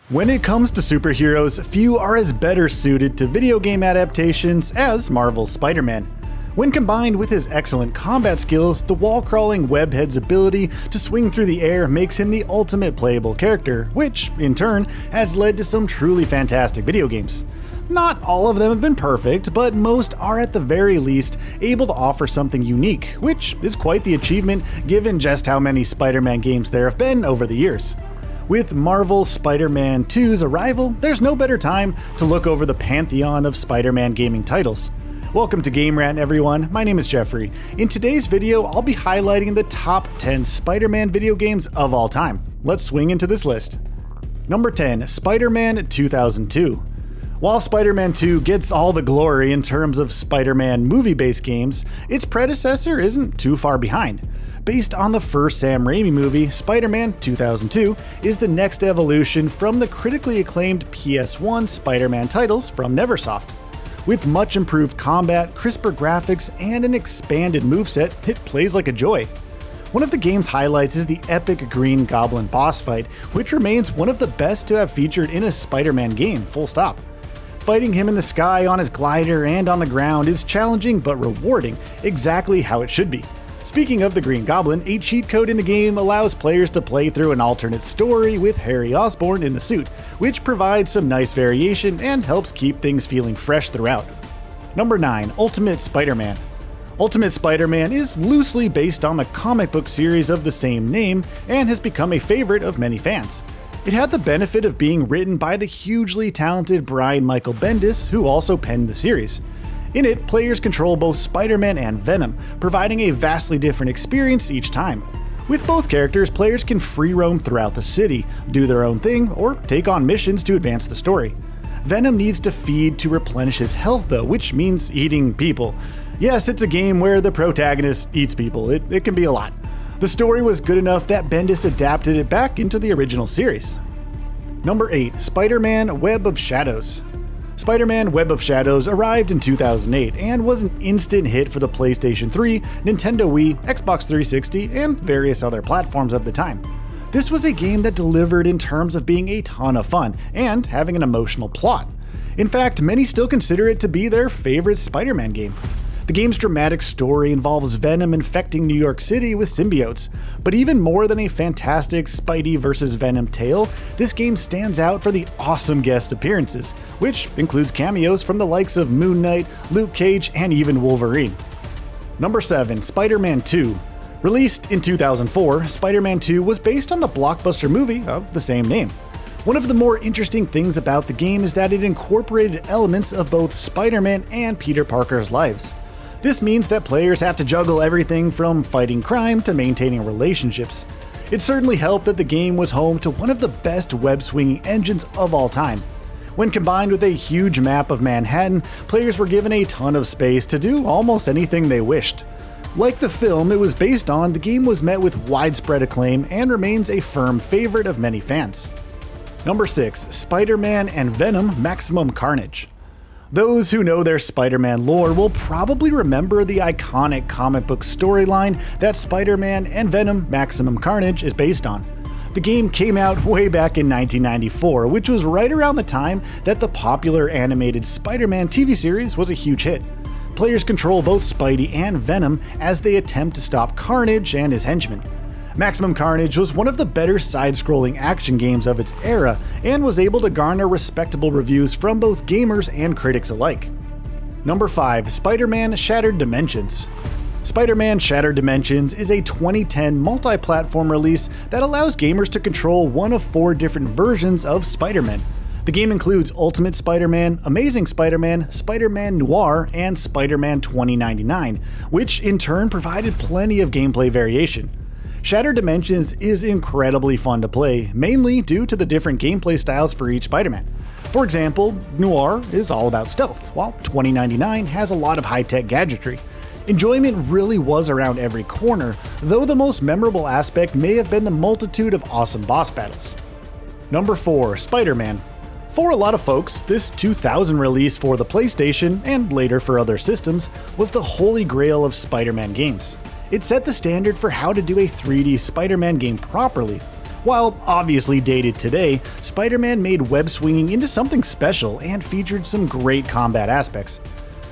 When it comes to superheroes, few are as better suited to video game adaptations as Marvel's Spider-Man. When combined with his excellent combat skills, the wall-crawling webhead's ability to swing through the air makes him the ultimate playable character, which, in turn, has led to some truly fantastic video games. Not all of them have been perfect, but most are at the very least able to offer something unique, which is quite the achievement given just how many Spider-Man games there have been over the years. With Marvel's Spider-Man 2's arrival, there's no better time to look over the pantheon of Spider-Man gaming titles. Welcome to Game Rant, everyone. My name is Geoffrey. In today's video, I'll be highlighting the top 10 Spider-Man video games of all time. Let's swing into this list. Number 10, Spider-Man 2002. While Spider-Man 2 gets all the glory in terms of Spider-Man movie-based games, its predecessor isn't too far behind. Based on the first Sam Raimi movie, Spider-Man 2002 is the next evolution from the critically acclaimed PS1 Spider-Man titles from Neversoft. With much improved combat, crisper graphics, and an expanded moveset, it plays like a joy. One of the game's highlights is the epic Green Goblin boss fight, which remains one of the best to have featured in a Spider-Man game, full stop. Fighting him in the sky, on his glider, and on the ground is challenging but rewarding, exactly how it should be. Speaking of the Green Goblin, a cheat code in the game allows players to play through an alternate story with Harry Osborn in the suit, which provides some nice variation and helps keep things feeling fresh throughout. Number 9, Ultimate Spider-Man. Ultimate Spider-Man is loosely based on the comic book series of the same name and has become a favorite of many fans. It had the benefit of being written by the hugely talented Brian Michael Bendis, who also penned the series. In it, players control both Spider-Man and Venom, providing a vastly different experience each time. With both characters, players can free roam throughout the city, do their own thing, or take on missions to advance the story. Venom needs to feed to replenish his health though, which means eating people. Yes, it's a game where the protagonist eats people. It can be a lot. The story was good enough that Bendis adapted it back into the original series. Number 8, Spider-Man Web of Shadows. Spider-Man Web of Shadows arrived in 2008 and was an instant hit for the PlayStation 3, Nintendo Wii, Xbox 360, and various other platforms of the time. This was a game that delivered in terms of being a ton of fun and having an emotional plot. In fact, many still consider it to be their favorite Spider-Man game. The game's dramatic story involves Venom infecting New York City with symbiotes, but even more than a fantastic Spidey vs. Venom tale, this game stands out for the awesome guest appearances, which includes cameos from the likes of Moon Knight, Luke Cage, and even Wolverine. Number 7, Spider-Man 2. Released in 2004, Spider-Man 2 was based on the blockbuster movie of the same name. One of the more interesting things about the game is that it incorporated elements of both Spider-Man and Peter Parker's lives. This means that players have to juggle everything from fighting crime to maintaining relationships. It certainly helped that the game was home to one of the best web-swinging engines of all time. When combined with a huge map of Manhattan, players were given a ton of space to do almost anything they wished. Like the film it was based on, the game was met with widespread acclaim and remains a firm favorite of many fans. Number 6, Spider-Man and Venom Maximum Carnage. Those who know their Spider-Man lore will probably remember the iconic comic book storyline that Spider-Man and Venom Maximum Carnage is based on. The game came out way back in 1994, which was right around the time that the popular animated Spider-Man TV series was a huge hit. Players control both Spidey and Venom as they attempt to stop Carnage and his henchmen. Maximum Carnage was one of the better side-scrolling action games of its era and was able to garner respectable reviews from both gamers and critics alike. Number 5, Spider-Man Shattered Dimensions. Spider-Man Shattered Dimensions is a 2010 multi-platform release that allows gamers to control one of 4 different versions of Spider-Man. The game includes Ultimate Spider-Man, Amazing Spider-Man, Spider-Man Noir, and Spider-Man 2099, which in turn provided plenty of gameplay variation. Shattered Dimensions is incredibly fun to play, mainly due to the different gameplay styles for each Spider-Man. For example, Noir is all about stealth, while 2099 has a lot of high-tech gadgetry. Enjoyment really was around every corner, though the most memorable aspect may have been the multitude of awesome boss battles. Number 4, Spider-Man. For a lot of folks, this 2000 release for the PlayStation, and later for other systems, was the holy grail of Spider-Man games. It set the standard for how to do a 3D Spider-Man game properly. While obviously dated today, Spider-Man made web swinging into something special and featured some great combat aspects.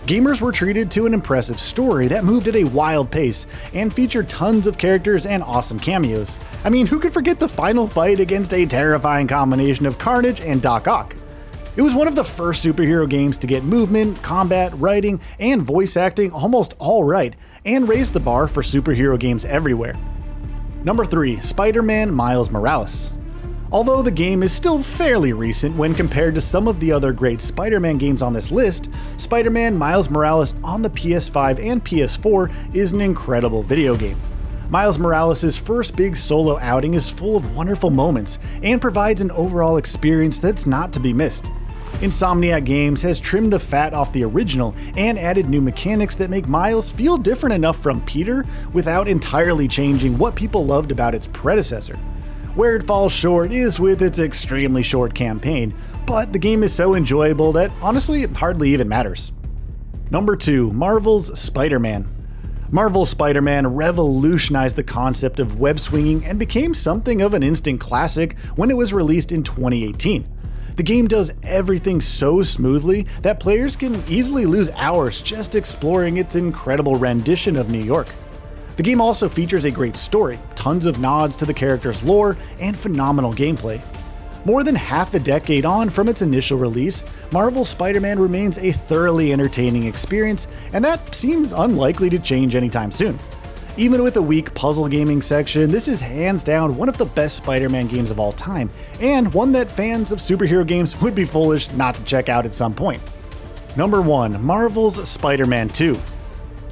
Gamers were treated to an impressive story that moved at a wild pace and featured tons of characters and awesome cameos. I mean, who could forget the final fight against a terrifying combination of Carnage and Doc Ock? It was one of the first superhero games to get movement, combat, writing, and voice acting almost all right, and raised the bar for superhero games everywhere. Number 3. Spider-Man Miles Morales. Although the game is still fairly recent when compared to some of the other great Spider-Man games on this list, Spider-Man Miles Morales on the PS5 and PS4 is an incredible video game. Miles Morales' first big solo outing is full of wonderful moments and provides an overall experience that's not to be missed. Insomniac Games has trimmed the fat off the original and added new mechanics that make Miles feel different enough from Peter without entirely changing what people loved about its predecessor. Where it falls short is with its extremely short campaign, but the game is so enjoyable that honestly it hardly even matters. Number 2. Marvel's Spider-Man. Marvel's Spider-Man revolutionized the concept of web swinging and became something of an instant classic when it was released in 2018. The game does everything so smoothly that players can easily lose hours just exploring its incredible rendition of New York. The game also features a great story, tons of nods to the character's lore, and phenomenal gameplay. More than half a decade on from its initial release, Marvel's Spider-Man remains a thoroughly entertaining experience, and that seems unlikely to change anytime soon. Even with a weak puzzle gaming section, this is hands down one of the best Spider-Man games of all time, and one that fans of superhero games would be foolish not to check out at some point. Number 1. Marvel's Spider-Man 2.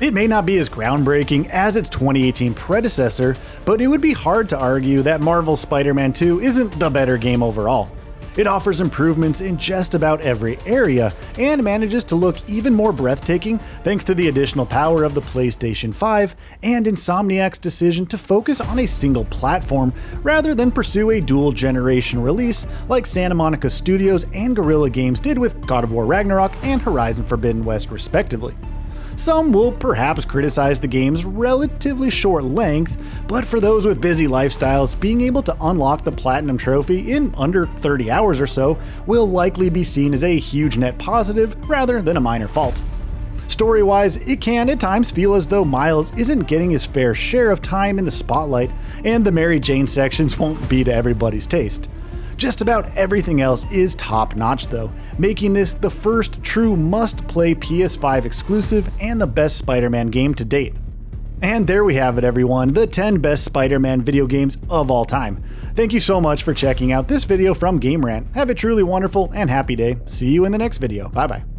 It may not be as groundbreaking as its 2018 predecessor, but it would be hard to argue that Marvel's Spider-Man 2 isn't the better game overall. It offers improvements in just about every area, and manages to look even more breathtaking thanks to the additional power of the PlayStation 5 and Insomniac's decision to focus on a single platform rather than pursue a dual-generation release like Santa Monica Studios and Guerrilla Games did with God of War Ragnarok and Horizon Forbidden West respectively. Some will perhaps criticize the game's relatively short length, but for those with busy lifestyles, being able to unlock the Platinum Trophy in under 30 hours or so will likely be seen as a huge net positive rather than a minor fault. Story-wise, it can at times feel as though Miles isn't getting his fair share of time in the spotlight, and the Mary Jane sections won't be to everybody's taste. Just about everything else is top-notch though, making this the first true must-play PS5 exclusive and the best Spider-Man game to date. And there we have it everyone, the 10 best Spider-Man video games of all time. Thank you so much for checking out this video from Game Rant. Have a truly wonderful and happy day. See you in the next video. Bye bye.